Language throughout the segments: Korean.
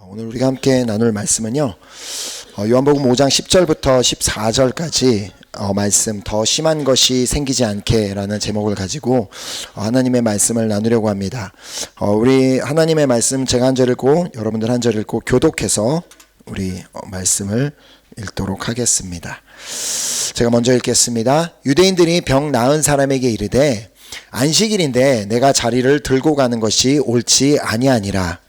오늘 우리가 함께 나눌 말씀은요, 요한복음 5장 10절부터 14절까지 말씀 더 심한 것이 생기지 않게 라는 제목을 가지고 하나님의 말씀을 나누려고 합니다. 우리 하나님의 말씀 제가 한 절 읽고 여러분들 한 절 읽고 교독해서 우리 말씀을 읽도록 하겠습니다. 제가 먼저 읽겠습니다. 유대인들이 병 나은 사람에게 이르되 안식일인데 내가 자리를 들고 가는 것이 옳지 아니하니라.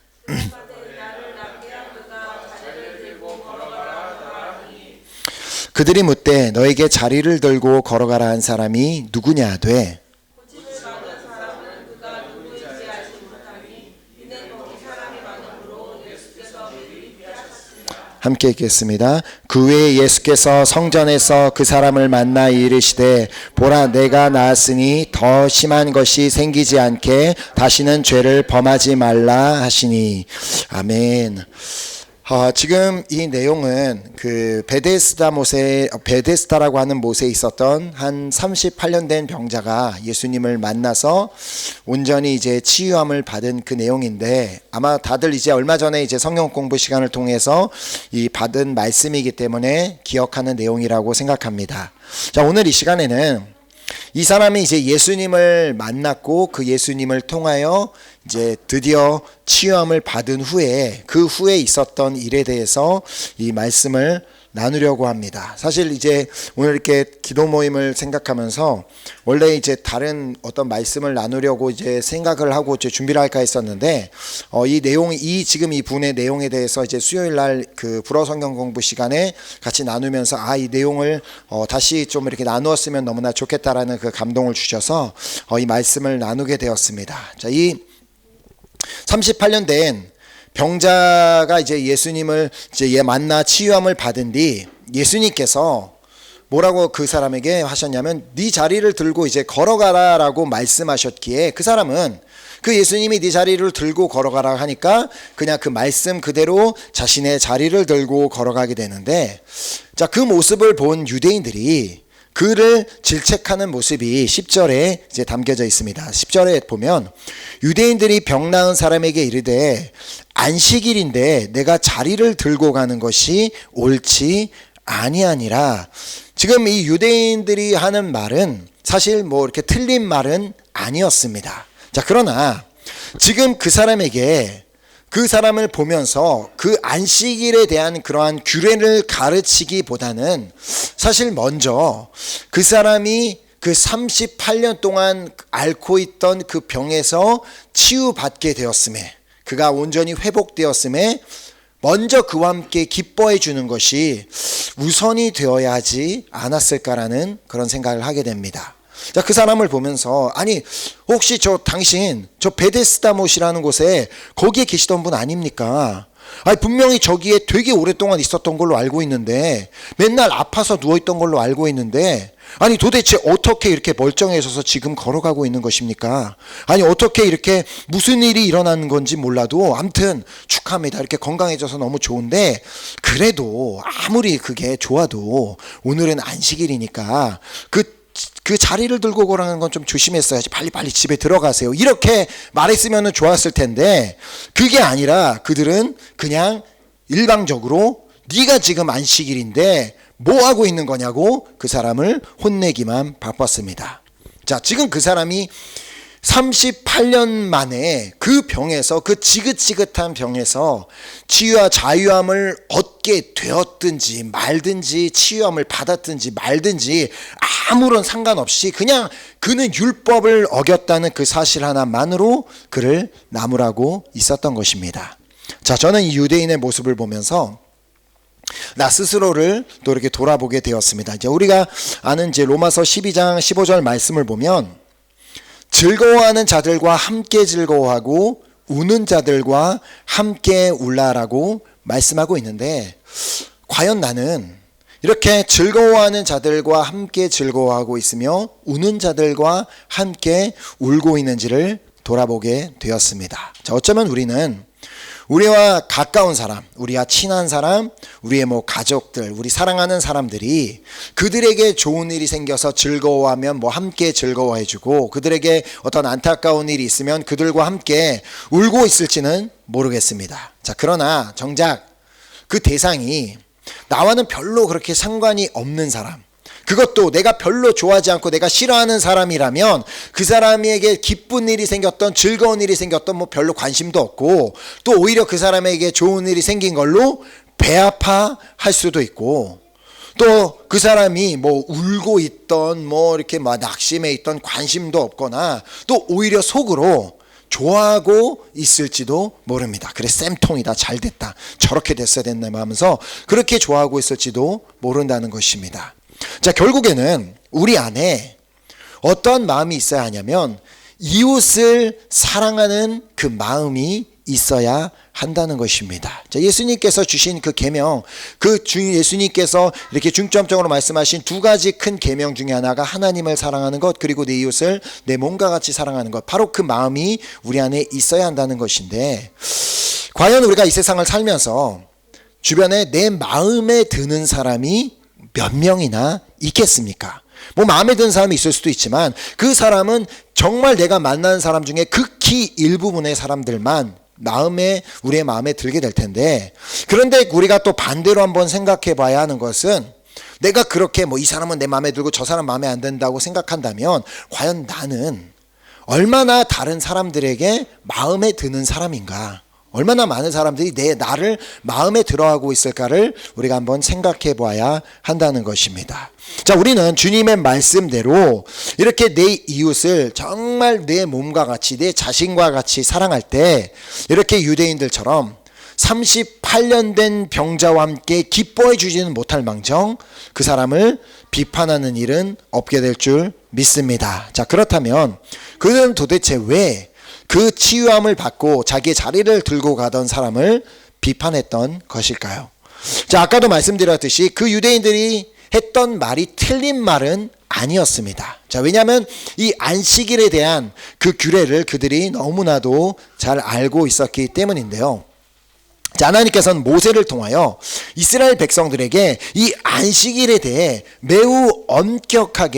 그들이 묻되 너에게 자리를 들고 걸어가라 한 사람이 누구냐 하되 함께 읽겠습니다. 그 후에 예수께서 성전에서 그 사람을 만나 이르시되 보라 내가 나았으니 더 심한 것이 생기지 않게 다시는 죄를 범하지 말라 하시니. 아멘. 지금 이 내용은 그 베데스다라고 하는 못에 있었던 한 38년 된 병자가 예수님을 만나서 온전히 이제 치유함을 받은 그 내용인데, 아마 다들 이제 얼마 전에 이제 성경 공부 시간을 통해서 이 받은 말씀이기 때문에 기억하는 내용이라고 생각합니다. 자, 오늘 이 시간에는 이 사람이 이제 예수님을 만났고 그 예수님을 통하여 이제 드디어 치유함을 받은 후에 그 후에 있었던 일에 대해서 이 말씀을 나누려고 합니다. 사실 이제 오늘 이렇게 기도 모임을 생각하면서 원래 이제 다른 어떤 말씀을 나누려고 이제 생각을 하고 이제 준비를 할까 했었는데 이 내용, 지금 이 분의 내용에 대해서 이제 수요일 날 그 불어 성경 공부 시간에 같이 나누면서 이 내용을 다시 좀 이렇게 나누었으면 너무나 좋겠다라는 그 감동을 주셔서 이 말씀을 나누게 되었습니다. 자, 이 38년 된 병자가 이제 예수님을 이제 만나 치유함을 받은 뒤 예수님께서 뭐라고 그 사람에게 하셨냐면 네 자리를 들고 이제 걸어가라라고 말씀하셨기에 그 사람은 그 예수님이 네 자리를 들고 걸어가라 하니까 그냥 그 말씀 그대로 자신의 자리를 들고 걸어가게 되는데, 자, 그 모습을 본 유대인들이 그를 질책하는 모습이 10절에 이제 담겨져 있습니다. 10절에 보면 유대인들이 병 나은 사람에게 이르되 안식일인데 내가 자리를 들고 가는 것이 옳지 아니하니라. 지금 이 유대인들이 하는 말은 사실 뭐 이렇게 틀린 말은 아니었습니다. 자, 그러나 지금 그 사람에게 그 사람을 보면서 그 안식일에 대한 그러한 규례를 가르치기보다는 사실 먼저 그 사람이 그 38년 동안 앓고 있던 그 병에서 치유받게 되었음에, 그가 온전히 회복되었음에 먼저 그와 함께 기뻐해 주는 것이 우선이 되어야 하지 않았을까라는 그런 생각을 하게 됩니다. 자, 그 사람을 보면서 아니 혹시 당신 베데스다 못이라는 곳에 거기에 계시던 분 아닙니까? 아니 분명히 저기에 되게 오랫동안 있었던 걸로 알고 있는데, 맨날 아파서 누워있던 걸로 알고 있는데, 아니 도대체 어떻게 이렇게 멀쩡해져서 지금 걸어가고 있는 것입니까? 아니 어떻게 이렇게 무슨 일이 일어나는 건지 몰라도 아무튼 축하합니다. 이렇게 건강해져서 너무 좋은데, 그래도 아무리 그게 좋아도 오늘은 안식일이니까 그 자리를 들고 걸어가는 건 좀 조심했어야지. 빨리 집에 들어가세요. 이렇게 말했으면 좋았을 텐데 그게 아니라 그들은 그냥 일방적으로 네가 지금 안식일인데 뭐 하고 있는 거냐고 그 사람을 혼내기만 바빴습니다. 자, 지금 그 사람이 38년 만에 그 병에서, 그 지긋지긋한 병에서 치유와 자유함을 얻게 되었든지 말든지, 치유함을 받았든지 말든지 아무런 상관없이 그냥 그는 율법을 어겼다는 그 사실 하나만으로 그를 나무라고 있었던 것입니다. 자, 저는 이 유대인의 모습을 보면서 나 스스로를 또 이렇게 돌아보게 되었습니다. 이제 우리가 아는 이제 로마서 12장 15절 말씀을 보면 즐거워하는 자들과 함께 즐거워하고 우는 자들과 함께 울라라고 말씀하고 있는데, 과연 나는 이렇게 즐거워하는 자들과 함께 즐거워하고 있으며 우는 자들과 함께 울고 있는지를 돌아보게 되었습니다. 자, 어쩌면 우리는 우리와 가까운 사람, 우리와 친한 사람, 우리의 뭐 가족들, 우리 사랑하는 사람들이 그들에게 좋은 일이 생겨서 즐거워하면 뭐 함께 즐거워해주고, 그들에게 어떤 안타까운 일이 있으면 그들과 함께 울고 있을지는 모르겠습니다. 자, 그러나 정작 그 대상이 나와는 별로 그렇게 상관이 없는 사람, 그것도 내가 별로 좋아하지 않고 내가 싫어하는 사람이라면 그 사람에게 기쁜 일이 생겼던, 즐거운 일이 생겼던 뭐 별로 관심도 없고, 또 오히려 그 사람에게 좋은 일이 생긴 걸로 배아파할 수도 있고, 또 그 사람이 뭐 울고 있던 뭐 이렇게 막 낙심해 있던 관심도 없거나, 또 오히려 속으로 좋아하고 있을지도 모릅니다. 그래, 쌤통이다, 잘 됐다, 저렇게 됐어야 됐나 하면서 그렇게 좋아하고 있을지도 모른다는 것입니다. 자, 결국에는 우리 안에 어떤 마음이 있어야 하냐면 이웃을 사랑하는 그 마음이 있어야 한다는 것입니다. 자, 예수님께서 주신 그 계명, 예수님께서 이렇게 중점적으로 말씀하신 두 가지 큰 계명 중에 하나가 하나님을 사랑하는 것, 그리고 내 이웃을 내 몸과 같이 사랑하는 것, 바로 그 마음이 우리 안에 있어야 한다는 것인데, 과연 우리가 이 세상을 살면서 주변에 내 마음에 드는 사람이 몇 명이나 있겠습니까? 뭐 마음에 드는 사람이 있을 수도 있지만 그 사람은 정말 내가 만나는 사람 중에 극히 일부분의 사람들만 우리의 마음에 들게 될 텐데, 그런데 우리가 또 반대로 한번 생각해 봐야 하는 것은, 내가 그렇게 뭐 이 사람은 내 마음에 들고 저 사람 마음에 안 든다고 생각한다면 과연 나는 얼마나 다른 사람들에게 마음에 드는 사람인가, 얼마나 많은 사람들이 나를 마음에 들어하고 있을까를 우리가 한번 생각해 봐야 한다는 것입니다. 자, 우리는 주님의 말씀대로 이렇게 내 이웃을 정말 내 몸과 같이, 내 자신과 같이 사랑할 때, 이렇게 유대인들처럼 38년 된 병자와 함께 기뻐해 주지는 못할 망정 그 사람을 비판하는 일은 없게 될 줄 믿습니다. 자, 그렇다면 그는 도대체 왜 그 치유함을 받고 자기의 자리를 들고 가던 사람을 비판했던 것일까요? 자, 아까도 말씀드렸듯이 그 유대인들이 했던 말이 틀린 말은 아니었습니다. 자, 왜냐하면 이 안식일에 대한 그 규례를 그들이 너무나도 잘 알고 있었기 때문인데요. 자, 하나님께서는 모세를 통하여 이스라엘 백성들에게 이 안식일에 대해 매우 엄격한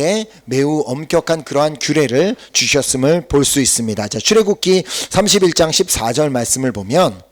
그러한 규례를 주셨음을 볼 수 있습니다. 자, 출애굽기 31장 14절 말씀을 보면,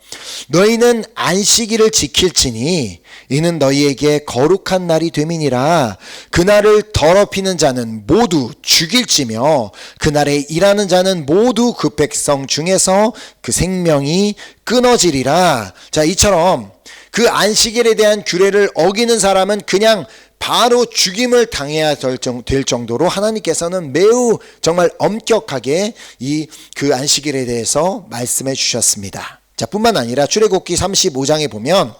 너희는 안식일을 지킬지니 이는 너희에게 거룩한 날이 됨이니라. 그날을 더럽히는 자는 모두 죽일지며 그날에 일하는 자는 모두 그 백성 중에서 그 생명이 끊어지리라. 자, 이처럼 그 안식일에 대한 규례를 어기는 사람은 그냥 바로 죽임을 당해야 될 정도로 하나님께서는 매우 정말 엄격하게 그 안식일에 대해서 말씀해 주셨습니다. 자, 뿐만 아니라 출애굽기 35장에 보면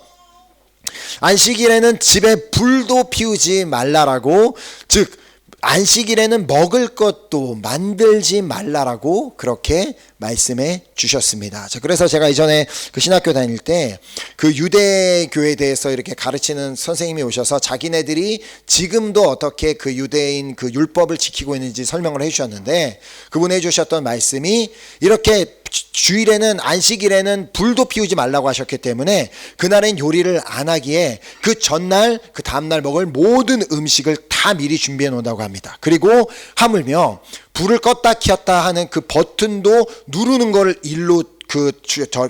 안식일에는 집에 불도 피우지 말라라고, 즉 안식일에는 먹을 것도 만들지 말라라고 그렇게 말씀해 주셨습니다. 자, 그래서 제가 이전에 그 신학교 다닐 때 그 유대교에 대해서 이렇게 가르치는 선생님이 오셔서 자기네들이 지금도 어떻게 그 유대인 그 율법을 지키고 있는지 설명을 해 주셨는데, 그분이 해 주셨던 말씀이 이렇게 주일에는, 안식일에는 불도 피우지 말라고 하셨기 때문에 그날엔 요리를 안 하기에 그 전날, 그 다음날 먹을 모든 음식을 다 미리 준비해 놓는다고 합니다. 그리고 하물며 불을 껐다 켰다 하는 그 버튼도 누르는 거를 일로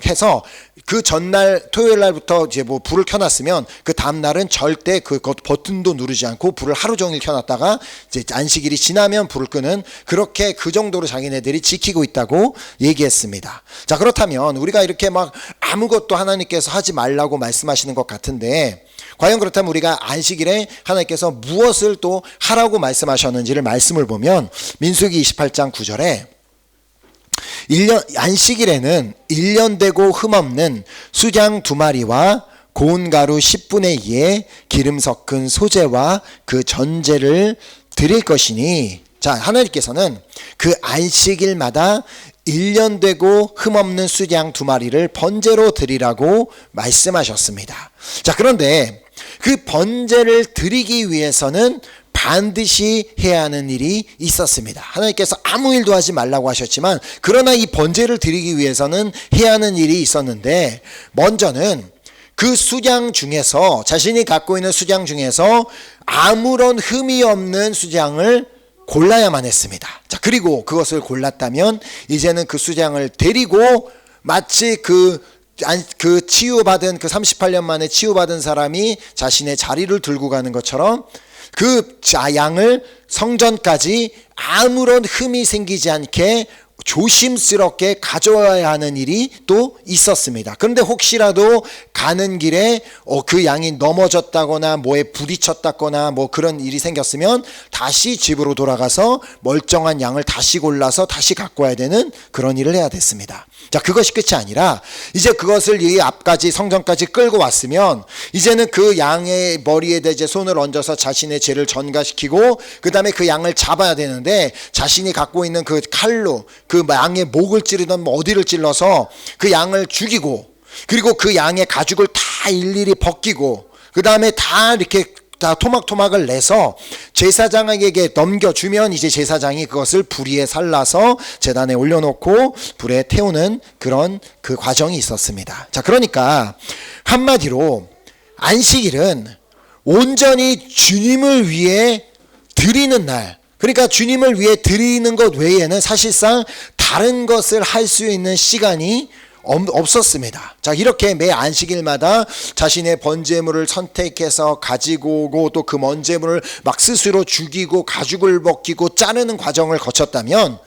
해서 그 전날 토요일 날부터 이제 뭐 불을 켜놨으면 그 다음날은 절대 그 버튼도 누르지 않고 불을 하루 종일 켜놨다가 이제 안식일이 지나면 불을 끄는, 그렇게 그 정도로 자기네들이 지키고 있다고 얘기했습니다. 자, 그렇다면 우리가 이렇게 막 아무것도 하나님께서 하지 말라고 말씀하시는 것 같은데, 과연 그렇다면 우리가 안식일에 하나님께서 무엇을 또 하라고 말씀하셨는지를 말씀을 보면 민수기 28장 9절에 안식일에는 1년 되고 흠없는 수장 2마리와 고운 가루 10분의 2에 기름 섞은 소제와 그 전제를 드릴 것이니, 자, 하나님께서는 그 안식일마다 1년 되고 흠없는 수양 2마리를 번제로 드리라고 말씀하셨습니다. 자, 그런데 그 번제를 드리기 위해서는 반드시 해야 하는 일이 있었습니다. 하나님께서 아무 일도 하지 말라고 하셨지만 그러나 이 번제를 드리기 위해서는 해야 하는 일이 있었는데, 먼저는 그 수장 중에서, 자신이 갖고 있는 수장 중에서 아무런 흠이 없는 수장을 골라야만 했습니다. 자, 그리고 그것을 골랐다면 이제는 그 수장을 데리고 마치 그 치유받은, 그 38년 만에 치유받은 사람이 자신의 자리를 들고 가는 것처럼 그 양을 성전까지 아무런 흠이 생기지 않게 조심스럽게 가져와야 하는 일이 또 있었습니다. 그런데 혹시라도 가는 길에 그 양이 넘어졌다거나 뭐에 부딪혔다거나 뭐 그런 일이 생겼으면 다시 집으로 돌아가서 멀쩡한 양을 다시 골라서 다시 갖고 와야 되는 그런 일을 해야 됐습니다. 자, 그것이 끝이 아니라 이제 그것을 이 앞까지 성전까지 끌고 왔으면 이제는 그 양의 머리에 이제 손을 얹어서 자신의 죄를 전가시키고 그 다음에 그 양을 잡아야 되는데, 자신이 갖고 있는 그 칼로 그 양의 목을 찌르던 어디를 찔러서 그 양을 죽이고, 그리고 그 양의 가죽을 다 일일이 벗기고 그 다음에 다 이렇게 다 토막토막을 내서 제사장에게 넘겨주면 이제 제사장이 그것을 불 위에 살라서 제단에 올려놓고 불에 태우는 그런 그 과정이 있었습니다. 자, 그러니까 한마디로 안식일은 온전히 주님을 위해 드리는 날, 그러니까 주님을 위해 드리는 것 외에는 사실상 다른 것을 할 수 있는 시간이 없었습니다. 자, 이렇게 매 안식일마다 자신의 번제물을 선택해서 가지고 오고 또 그 번제물을 막 스스로 죽이고 가죽을 벗기고 자르는 과정을 거쳤다면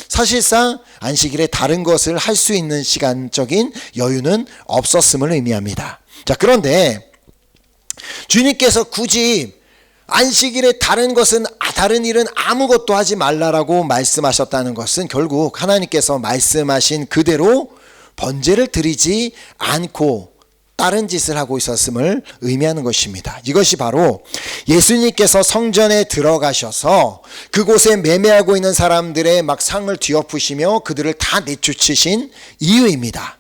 사실상 안식일에 다른 것을 할 수 있는 시간적인 여유는 없었음을 의미합니다. 자, 그런데 주님께서 굳이 안식일에 다른 일은 아무것도 하지 말라라고 말씀하셨다는 것은 결국 하나님께서 말씀하신 그대로 번제를 드리지 않고 다른 짓을 하고 있었음을 의미하는 것입니다. 이것이 바로 예수님께서 성전에 들어가셔서 그곳에 매매하고 있는 사람들의 막 상을 뒤엎으시며 그들을 다 내쫓으신 이유입니다.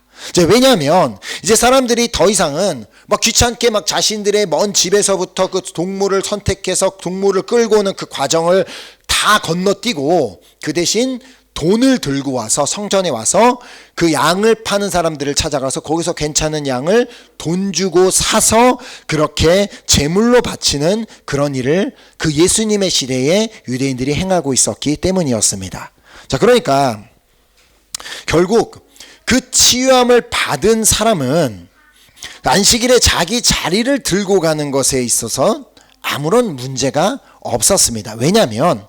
왜냐하면 이제 사람들이 더 이상은 막 귀찮게 막 자신들의 먼 집에서부터 그 동물을 선택해서 동물을 끌고 오는 그 과정을 다 건너뛰고 그 대신 돈을 들고 와서 성전에 와서 그 양을 파는 사람들을 찾아가서 거기서 괜찮은 양을 돈 주고 사서 그렇게 제물로 바치는 그런 일을 그 예수님의 시대에 유대인들이 행하고 있었기 때문이었습니다. 자, 그러니까 결국 그 치유함을 받은 사람은 안식일에 자기 자리를 들고 가는 것에 있어서 아무런 문제가 없었습니다. 왜냐하면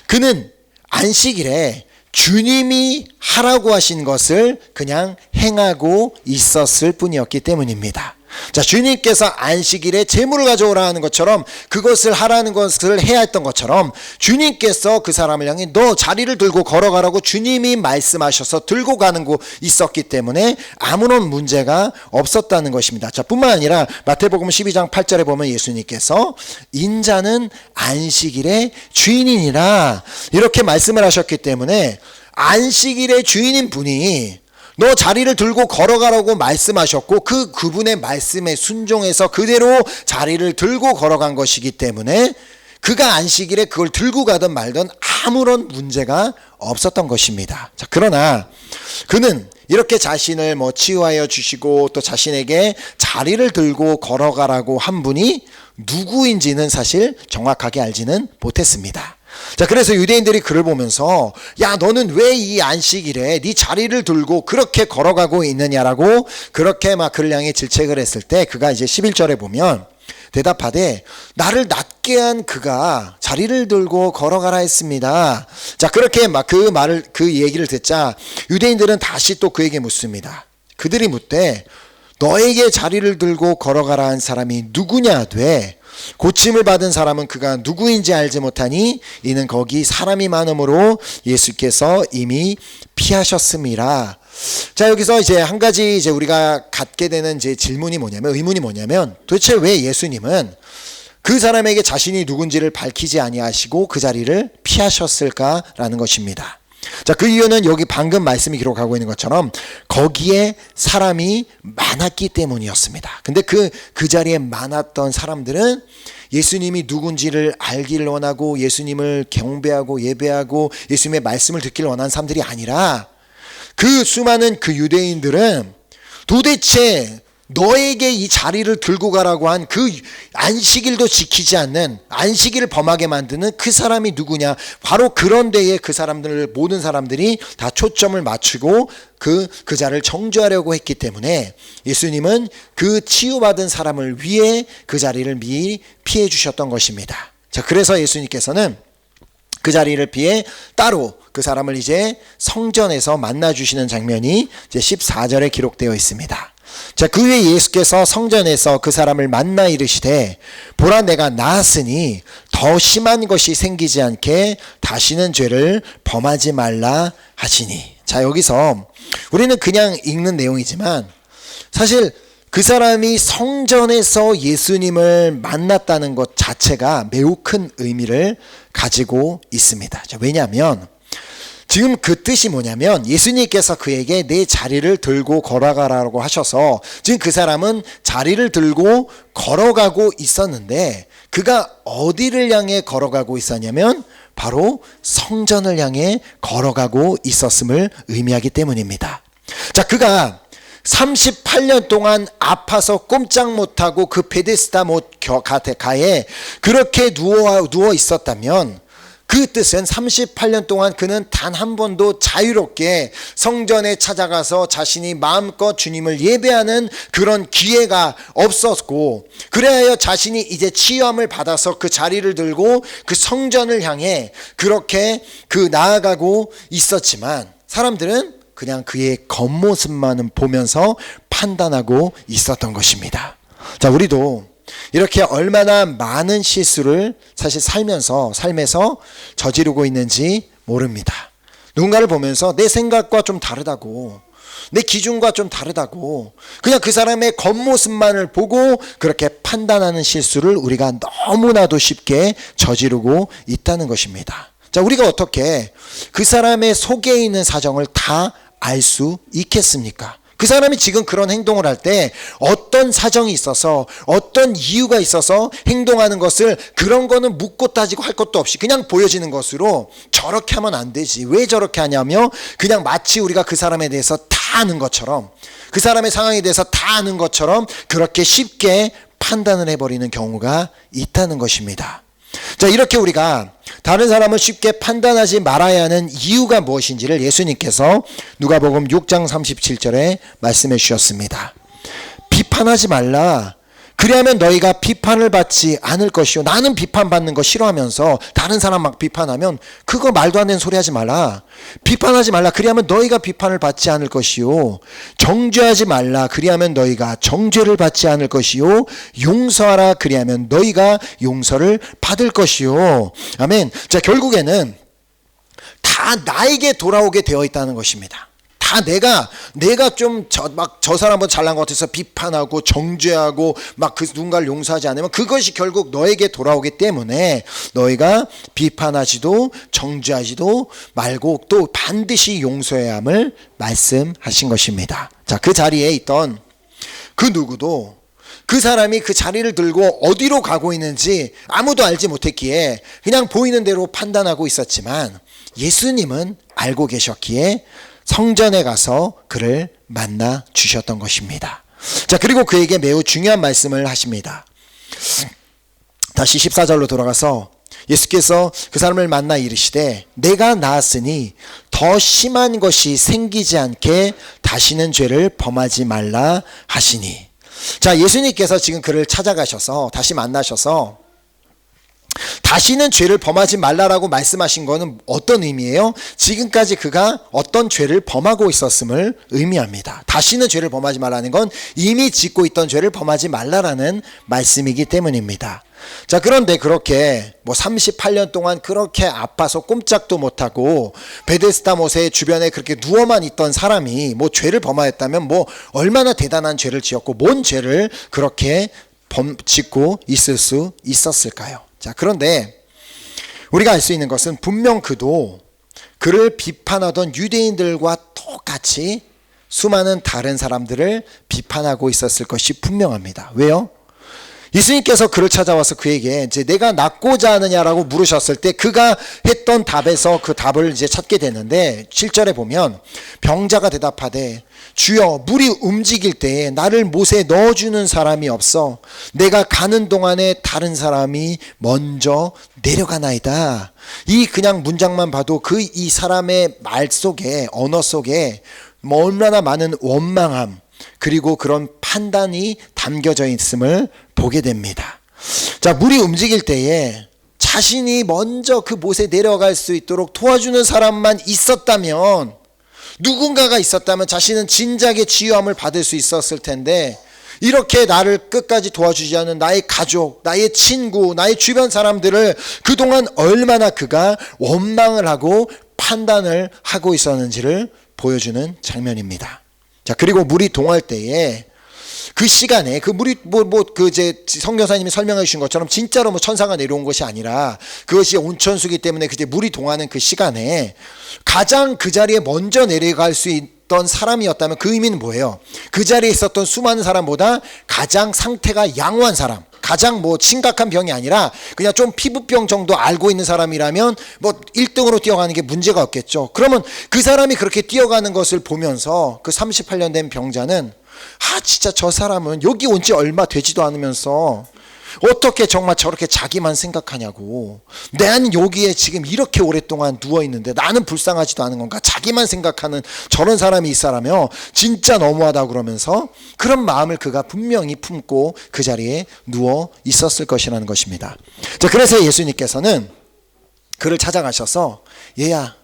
그는 안식일에 주님이 하라고 하신 것을 그냥 행하고 있었을 뿐이었기 때문입니다. 자, 주님께서 안식일에 제물을 가져오라 하는 것처럼 그것을 하라는 것을 해야 했던 것처럼 주님께서 그 사람을 향해 너 자리를 들고 걸어가라고 주님이 말씀하셔서 들고 가는 거 있었기 때문에 아무런 문제가 없었다는 것입니다. 자, 뿐만 아니라 마태복음 12장 8절에 보면 예수님께서 인자는 안식일의 주인이니라 이렇게 말씀을 하셨기 때문에 안식일의 주인인 분이 너 자리를 들고 걸어가라고 말씀하셨고 그분의 말씀에 순종해서 그대로 자리를 들고 걸어간 것이기 때문에 그가 안식일에 그걸 들고 가든 말든 아무런 문제가 없었던 것입니다. 자, 그러나 그는 이렇게 자신을 치유하여 주시고 또 자신에게 자리를 들고 걸어가라고 한 분이 누구인지는 사실 정확하게 알지는 못했습니다. 자, 그래서 유대인들이 그를 보면서 야, 너는 왜 이 안식일에 네 자리를 들고 그렇게 걸어가고 있느냐라고 그렇게 막 그를 향해 질책을 했을 때 그가 이제 11절에 보면 대답하되 나를 낫게 한 그가 자리를 들고 걸어가라 했습니다. 자, 그렇게 막 그 얘기를 듣자 유대인들은 다시 또 그에게 묻습니다. 그들이 묻되 너에게 자리를 들고 걸어가라 한 사람이 누구냐 되 고침을 받은 사람은 그가 누구인지 알지 못하니 이는 거기 사람이 많음으로 예수께서 이미 피하셨음이라. 자, 여기서 이제 한 가지 이제 우리가 갖게 되는 이제 의문이 뭐냐면 도대체 왜 예수님은 그 사람에게 자신이 누군지를 밝히지 아니하시고 그 자리를 피하셨을까라는 것입니다. 자, 그 이유는 여기 방금 말씀이 기록하고 있는 것처럼 거기에 사람이 많았기 때문이었습니다. 근데 그 자리에 많았던 사람들은 예수님이 누군지를 알기를 원하고 예수님을 경배하고 예배하고 예수님의 말씀을 듣기를 원하는 사람들이 아니라 그 수많은 그 유대인들은 도대체 너에게 이 자리를 들고 가라고 한 그 안식일도 지키지 않는, 안식일을 범하게 만드는 그 사람이 누구냐, 바로 그런 데에 그 사람들, 모든 사람들이 다 초점을 맞추고 그 자를 정죄하려고 했기 때문에 예수님은 그 치유받은 사람을 위해 그 자리를 미리 피해 주셨던 것입니다. 자, 그래서 예수님께서는 그 자리를 피해 따로 그 사람을 이제 성전에서 만나 주시는 장면이 이제 14절에 기록되어 있습니다. 자, 그 후에 예수께서 성전에서 그 사람을 만나 이르시되 보라, 내가 나았으니 더 심한 것이 생기지 않게 다시는 죄를 범하지 말라 하시니. 자, 여기서 우리는 그냥 읽는 내용이지만 사실 그 사람이 성전에서 예수님을 만났다는 것 자체가 매우 큰 의미를 가지고 있습니다. 자, 왜냐하면 지금 그 뜻이 뭐냐면 예수님께서 그에게 내 자리를 들고 걸어가라고 하셔서 지금 그 사람은 자리를 들고 걸어가고 있었는데 그가 어디를 향해 걸어가고 있었냐면 바로 성전을 향해 걸어가고 있었음을 의미하기 때문입니다. 자, 그가 38년 동안 아파서 꼼짝 못하고 그 베데스다 못 가에 그렇게 누워 있었다면 그 뜻은 38년 동안 그는 단 한 번도 자유롭게 성전에 찾아가서 자신이 마음껏 주님을 예배하는 그런 기회가 없었고, 그래야 자신이 이제 치유함을 받아서 그 자리를 들고 그 성전을 향해 그렇게 나아가고 있었지만 사람들은 그냥 그의 겉모습만은 보면서 판단하고 있었던 것입니다. 자, 우리도 이렇게 얼마나 많은 실수를 사실 삶에서 저지르고 있는지 모릅니다. 누군가를 보면서 내 생각과 좀 다르다고, 내 기준과 좀 다르다고 그냥 그 사람의 겉모습만을 보고 그렇게 판단하는 실수를 우리가 너무나도 쉽게 저지르고 있다는 것입니다. 자, 우리가 어떻게 그 사람의 속에 있는 사정을 다 알 수 있겠습니까? 그 사람이 지금 그런 행동을 할 때 어떤 사정이 있어서 어떤 이유가 있어서 행동하는 것을, 그런 거는 묻고 따지고 할 것도 없이 그냥 보여지는 것으로 저렇게 하면 안 되지, 왜 저렇게 하냐며 그냥 마치 우리가 그 사람에 대해서 다 아는 것처럼, 그 사람의 상황에 대해서 다 아는 것처럼 그렇게 쉽게 판단을 해버리는 경우가 있다는 것입니다. 자, 이렇게 우리가 다른 사람을 쉽게 판단하지 말아야 하는 이유가 무엇인지를 예수님께서 누가복음 6장 37절에 말씀해 주셨습니다. 비판하지 말라. 그리하면 너희가 비판을 받지 않을 것이요. 나는 비판받는 거 싫어하면서 다른 사람 막 비판하면 그거 말도 안 되는 소리 하지 말라. 비판하지 말라. 그리하면 너희가 비판을 받지 않을 것이요. 정죄하지 말라. 그리하면 너희가 정죄를 받지 않을 것이요. 용서하라. 그리하면 너희가 용서를 받을 것이요. 아멘. 자, 결국에는 다 나에게 돌아오게 되어 있다는 것입니다. 다 내가 좀 저 사람보다 잘난 것 같아서 비판하고 정죄하고 막 그 누군가를 용서하지 않으면 그것이 결국 너에게 돌아오기 때문에 너희가 비판하지도 정죄하지도 말고 또 반드시 용서해야 함을 말씀하신 것입니다. 자, 그 자리에 있던 그 누구도 그 사람이 그 자리를 들고 어디로 가고 있는지 아무도 알지 못했기에 그냥 보이는 대로 판단하고 있었지만 예수님은 알고 계셨기에 성전에 가서 그를 만나 주셨던 것입니다. 자, 그리고 그에게 매우 중요한 말씀을 하십니다. 다시 14절로 돌아가서 예수께서 그 사람을 만나 이르시되 내가 나았으니 더 심한 것이 생기지 않게 다시는 죄를 범하지 말라 하시니. 자, 예수님께서 지금 그를 찾아가셔서 다시 만나셔서 다시는 죄를 범하지 말라라고 말씀하신 거는 어떤 의미예요? 지금까지 그가 어떤 죄를 범하고 있었음을 의미합니다. 다시는 죄를 범하지 말라는 건 이미 짓고 있던 죄를 범하지 말라라는 말씀이기 때문입니다. 자, 그런데 그렇게 38년 동안 그렇게 아파서 꼼짝도 못하고 베데스다 못의 주변에 그렇게 누워만 있던 사람이 죄를 범하였다면 얼마나 대단한 죄를 지었고 뭔 죄를 그렇게 짓고 있을 수 있었을까요? 자, 그런데 우리가 알 수 있는 것은 분명 그도 그를 비판하던 유대인들과 똑같이 수많은 다른 사람들을 비판하고 있었을 것이 분명합니다. 왜요? 예수님께서 그를 찾아와서 그에게 이제 내가 낫고자 하느냐라고 물으셨을 때 그가 했던 답에서 그 답을 이제 찾게 되는데 7절에 보면 병자가 대답하되 주여 물이 움직일 때에 나를 못에 넣어주는 사람이 없어 내가 가는 동안에 다른 사람이 먼저 내려가나이다. 이 그냥 문장만 봐도 이 사람의 말 속에 언어 속에 얼마나 많은 원망함 그리고 그런 판단이 담겨져 있음을 보게 됩니다. 자, 물이 움직일 때에 자신이 먼저 그 못에 내려갈 수 있도록 도와주는 사람만 있었다면, 누군가가 있었다면 자신은 진작에 치유함을 받을 수 있었을 텐데, 이렇게 나를 끝까지 도와주지 않은 나의 가족, 나의 친구, 나의 주변 사람들을 그동안 얼마나 그가 원망을 하고 판단을 하고 있었는지를 보여주는 장면입니다. 자, 그리고 물이 동할 때에 그 시간에 그 물이 이제 성경사님이 설명해 주신 것처럼 진짜로 천사가 내려온 것이 아니라 그것이 온천수기 때문에 그때 물이 동하는 그 시간에 가장 그 자리에 먼저 내려갈 수 있던 사람이었다면 그 의미는 뭐예요? 그 자리에 있었던 수많은 사람보다 가장 상태가 양호한 사람, 가장 심각한 병이 아니라 그냥 좀 피부병 정도 앓고 있는 사람이라면 1등으로 뛰어가는 게 문제가 없겠죠. 그러면 그 사람이 그렇게 뛰어가는 것을 보면서 그 38년 된 병자는 진짜 저 사람은 여기 온 지 얼마 되지도 않으면서 어떻게 정말 저렇게 자기만 생각하냐고, 나는 여기에 지금 이렇게 오랫동안 누워있는데 나는 불쌍하지도 않은 건가, 자기만 생각하는 저런 사람이 있어라며 진짜 너무하다 그러면서 그런 마음을 그가 분명히 품고 그 자리에 누워 있었을 것이라는 것입니다. 자, 그래서 예수님께서는 그를 찾아가셔서 얘야,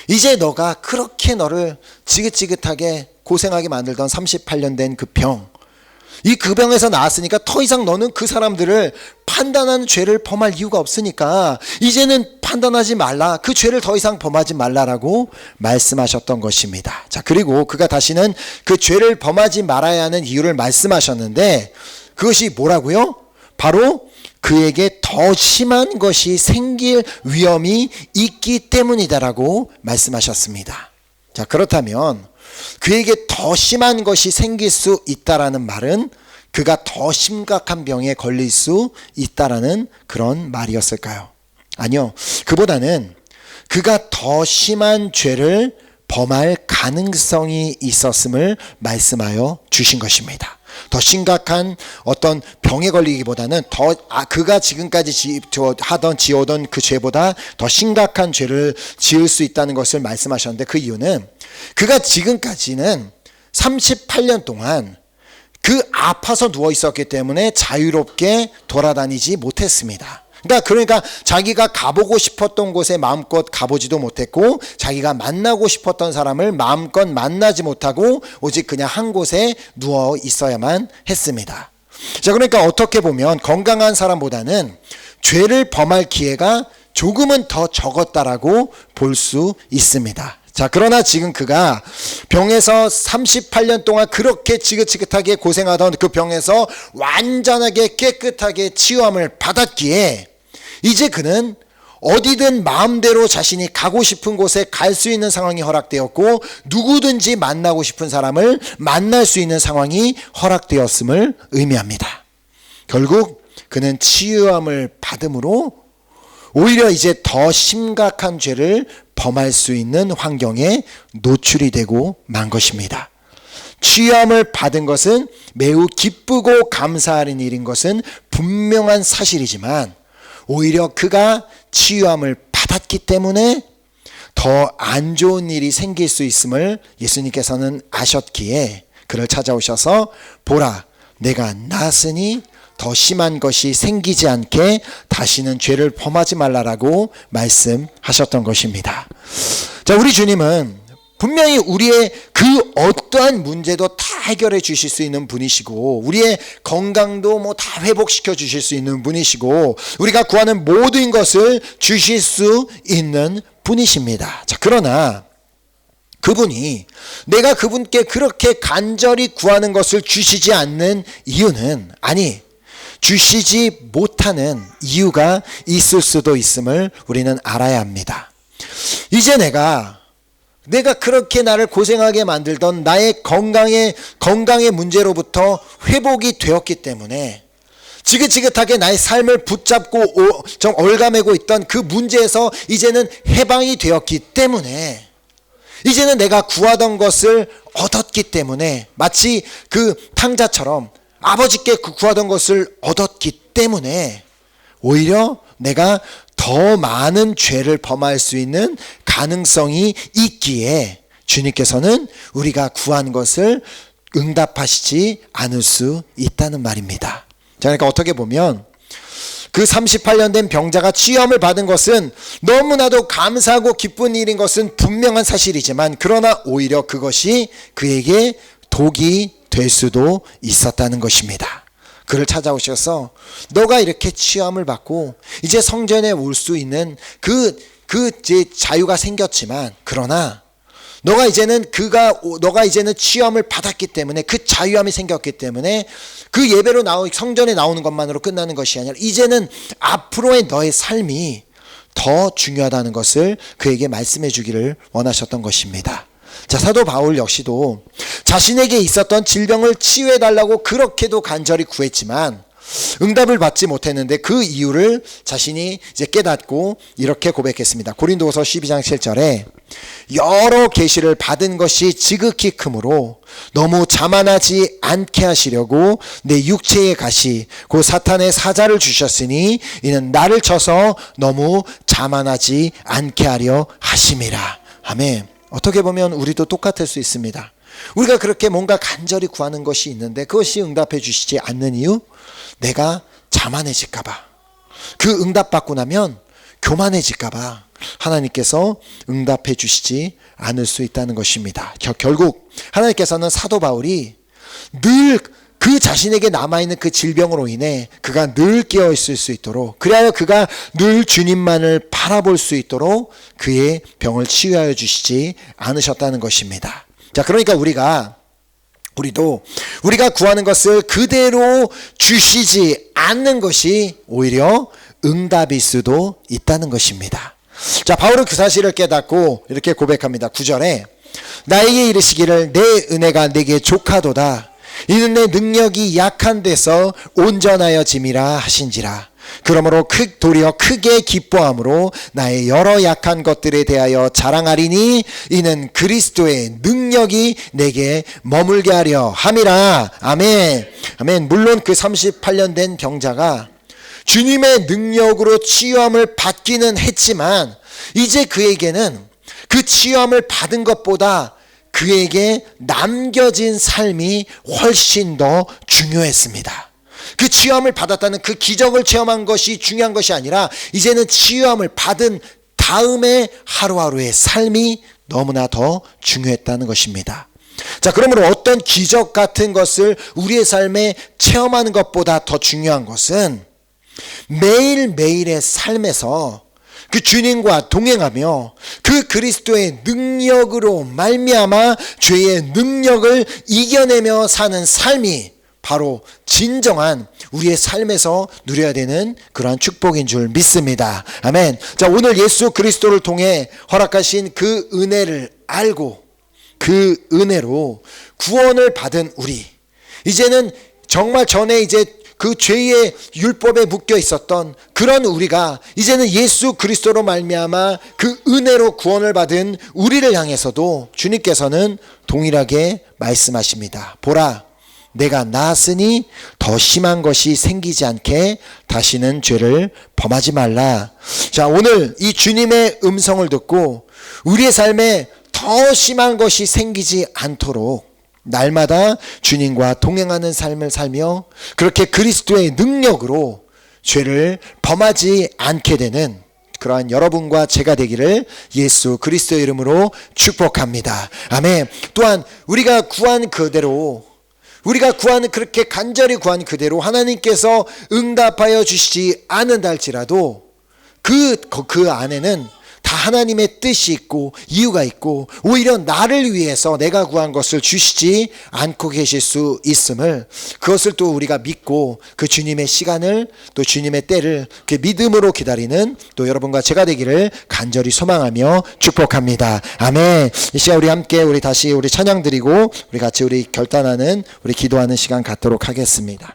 이제 너가 그렇게 너를 지긋지긋하게 고생하게 만들던 38년 된 그 병, 그 병에서 나았으니까 더 이상 너는 그 사람들을 판단하는 죄를 범할 이유가 없으니까 이제는 판단하지 말라, 그 죄를 더 이상 범하지 말라라고 말씀하셨던 것입니다. 자, 그리고 그가 다시는 그 죄를 범하지 말아야 하는 이유를 말씀하셨는데 그것이 뭐라고요? 바로 그에게 더 심한 것이 생길 위험이 있기 때문이다라고 말씀하셨습니다. 자, 그렇다면 그에게 더 심한 것이 생길 수 있다라는 말은 그가 더 심각한 병에 걸릴 수 있다라는 그런 말이었을까요? 아니요. 그보다는 그가 더 심한 죄를 범할 가능성이 있었음을 말씀하여 주신 것입니다. 더 심각한 어떤 병에 걸리기보다는 그가 지금까지 지어오던 그 죄보다 더 심각한 죄를 지을 수 있다는 것을 말씀하셨는데, 그 이유는 그가 지금까지는 38년 동안 그 아파서 누워 있었기 때문에 자유롭게 돌아다니지 못했습니다. 그러니까 자기가 가보고 싶었던 곳에 마음껏 가보지도 못했고, 자기가 만나고 싶었던 사람을 마음껏 만나지 못하고 오직 그냥 한 곳에 누워 있어야만 했습니다. 자, 그러니까 어떻게 보면 건강한 사람보다는 죄를 범할 기회가 조금은 더 적었다라고 볼 수 있습니다. 자, 그러나 지금 그가 병에서 38년 동안 그렇게 지긋지긋하게 고생하던 그 병에서 완전하게 깨끗하게 치유함을 받았기에 이제 그는 어디든 마음대로 자신이 가고 싶은 곳에 갈 수 있는 상황이 허락되었고, 누구든지 만나고 싶은 사람을 만날 수 있는 상황이 허락되었음을 의미합니다. 결국 그는 치유함을 받음으로 오히려 이제 더 심각한 죄를 범할 수 있는 환경에 노출이 되고 만 것입니다. 치유함을 받은 것은 매우 기쁘고 감사할 일인 것은 분명한 사실이지만, 오히려 그가 치유함을 받았기 때문에 더 안 좋은 일이 생길 수 있음을 예수님께서는 아셨기에 그를 찾아오셔서 보라, 내가 나았으니 더 심한 것이 생기지 않게 다시는 죄를 범하지 말라라고 말씀하셨던 것입니다. 자, 우리 주님은 분명히 우리의 그 어떠한 문제도 다 해결해 주실 수 있는 분이시고, 우리의 건강도 다 회복시켜 주실 수 있는 분이시고, 우리가 구하는 모든 것을 주실 수 있는 분이십니다. 자, 그러나 그분이 내가 그분께 그렇게 간절히 구하는 것을 주시지 않는 이유는, 주시지 못하는 이유가 있을 수도 있음을 우리는 알아야 합니다. 이제 내가 그렇게 나를 고생하게 만들던 나의 건강의 문제로부터 회복이 되었기 때문에, 지긋지긋하게 나의 삶을 붙잡고 좀 얽아매고 있던 그 문제에서 이제는 해방이 되었기 때문에, 이제는 내가 구하던 것을 얻었기 때문에, 마치 그 탕자처럼 아버지께 구하던 것을 얻었기 때문에 오히려 내가 더 많은 죄를 범할 수 있는 가능성이 있기에 주님께서는 우리가 구한 것을 응답하시지 않을 수 있다는 말입니다. 자, 그러니까 어떻게 보면 그 38년 된 병자가 치유함을 받은 것은 너무나도 감사하고 기쁜 일인 것은 분명한 사실이지만, 그러나 오히려 그것이 그에게 독이 될 수도 있었다는 것입니다. 그를 찾아오셔서 너가 이렇게 치유함을 받고 이제 성전에 올 수 있는 그 자유가 생겼지만, 그러나 너가 이제는 치유함을 받았기 때문에, 그 자유함이 생겼기 때문에 그 예배로 성전에 나오는 것만으로 끝나는 것이 아니라 이제는 앞으로의 너의 삶이 더 중요하다는 것을 그에게 말씀해 주기를 원하셨던 것입니다. 자, 사도 바울 역시도 자신에게 있었던 질병을 치유해 달라고 그렇게도 간절히 구했지만 응답을 받지 못했는데, 그 이유를 자신이 이제 깨닫고 이렇게 고백했습니다. 고린도후서 12장 7절에 여러 계시를 받은 것이 지극히 크므로 너무 자만하지 않게 하시려고 내 육체의 가시 곧 사탄의 사자를 주셨으니 이는 나를 쳐서 너무 자만하지 않게 하려 하심이라. 아멘. 어떻게 보면 우리도 똑같을 수 있습니다. 우리가 그렇게 뭔가 간절히 구하는 것이 있는데 그것이 응답해 주시지 않는 이유, 내가 자만해질까 봐, 그 응답받고 나면 교만해질까 봐 하나님께서 응답해 주시지 않을 수 있다는 것입니다. 결국 하나님께서는 사도 바울이 늘 그 자신에게 남아있는 그 질병으로 인해 그가 늘 깨어있을 수 있도록, 그래야 그가 늘 주님만을 바라볼 수 있도록 그의 병을 치유하여 주시지 않으셨다는 것입니다. 자, 그러니까 우리도 우리가 구하는 것을 그대로 주시지 않는 것이 오히려 응답일 수도 있다는 것입니다. 자, 바울은 그 사실을 깨닫고 이렇게 고백합니다. 9절에 나에게 이르시기를 내 은혜가 내게 족하도다. 이는 내 능력이 약한 데서 온전하여짐이라 하신지라. 그러므로 도리어 크게 기뻐함으로 나의 여러 약한 것들에 대하여 자랑하리니 이는 그리스도의 능력이 내게 머물게 하려 함이라. 아멘. 아멘. 물론 그 38년 된 병자가 주님의 능력으로 치유함을 받기는 했지만, 이제 그에게는 그 치유함을 받은 것보다 그에게 남겨진 삶이 훨씬 더 중요했습니다. 그 치유함을 받았다는 그 기적을 체험한 것이 중요한 것이 아니라, 이제는 치유함을 받은 다음에 하루하루의 삶이 너무나 더 중요했다는 것입니다. 자, 그러므로 어떤 기적 같은 것을 우리의 삶에 체험하는 것보다 더 중요한 것은 매일매일의 삶에서 그 주님과 동행하며 그 그리스도의 능력으로 말미암아 죄의 능력을 이겨내며 사는 삶이 바로 진정한 우리의 삶에서 누려야 되는 그러한 축복인 줄 믿습니다. 아멘. 자, 오늘 예수 그리스도를 통해 허락하신 그 은혜를 알고 그 은혜로 구원을 받은 우리, 이제는 정말 전에 이제 그 죄의 율법에 묶여 있었던 그런 우리가 이제는 예수 그리스도로 말미암아 그 은혜로 구원을 받은 우리를 향해서도 주님께서는 동일하게 말씀하십니다. 보라, 내가 나았으니 더 심한 것이 생기지 않게 다시는 죄를 범하지 말라. 자, 오늘 이 주님의 음성을 듣고 우리의 삶에 더 심한 것이 생기지 않도록 날마다 주님과 동행하는 삶을 살며 그렇게 그리스도의 능력으로 죄를 범하지 않게 되는 그러한 여러분과 제가 되기를 예수 그리스도의 이름으로 축복합니다. 아멘. 또한 우리가 구한 그대로, 우리가 구하는, 그렇게 간절히 구한 그대로 하나님께서 응답하여 주시지 않는다 할지라도 그 안에는 다 하나님의 뜻이 있고 이유가 있고 오히려 나를 위해서 내가 구한 것을 주시지 않고 계실 수 있음을, 그것을 또 우리가 믿고 그 주님의 시간을 또 주님의 때를 그 믿음으로 기다리는 또 여러분과 제가 되기를 간절히 소망하며 축복합니다. 아멘. 이 시간 우리 함께 우리 다시 우리 찬양 드리고 우리 같이 우리 결단하는 우리 기도하는 시간 갖도록 하겠습니다.